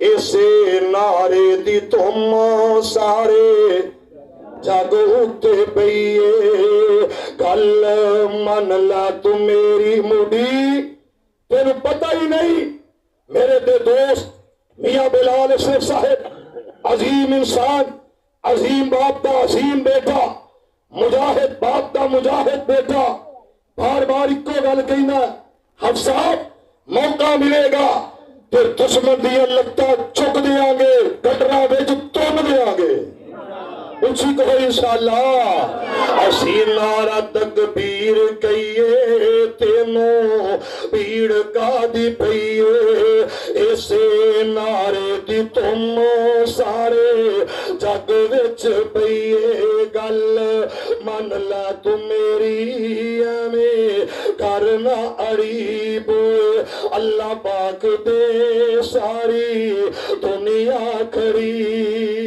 اسے نعرے دی تم سارے جگ اتے پئیے گل من لا تو میری مڑی تیرے پتہ ہی نہیں میرے دے دوست میاں بلال اشرف صاحب عظیم انسان عظیم باپ دا عظیم بیٹا مجاہد باپ دا مجاہد بیٹا بار بار اکو گل کہنا حفظ صاحب موقع ملے گا پھر دشمن دیا لگتا چک دیاں گے گٹرا وچ تن دیاں گے اچھی کہو انشاءاللہ اسی نعرہ تکبیر کہیے تینوں بھیڑ کا دی پئیے اسے نعرے دی تم سارے جگ وچ پئیے گل من لا تو میری ایویں کرنا عریب اللہ پاک دے ساری دنیا کھڑی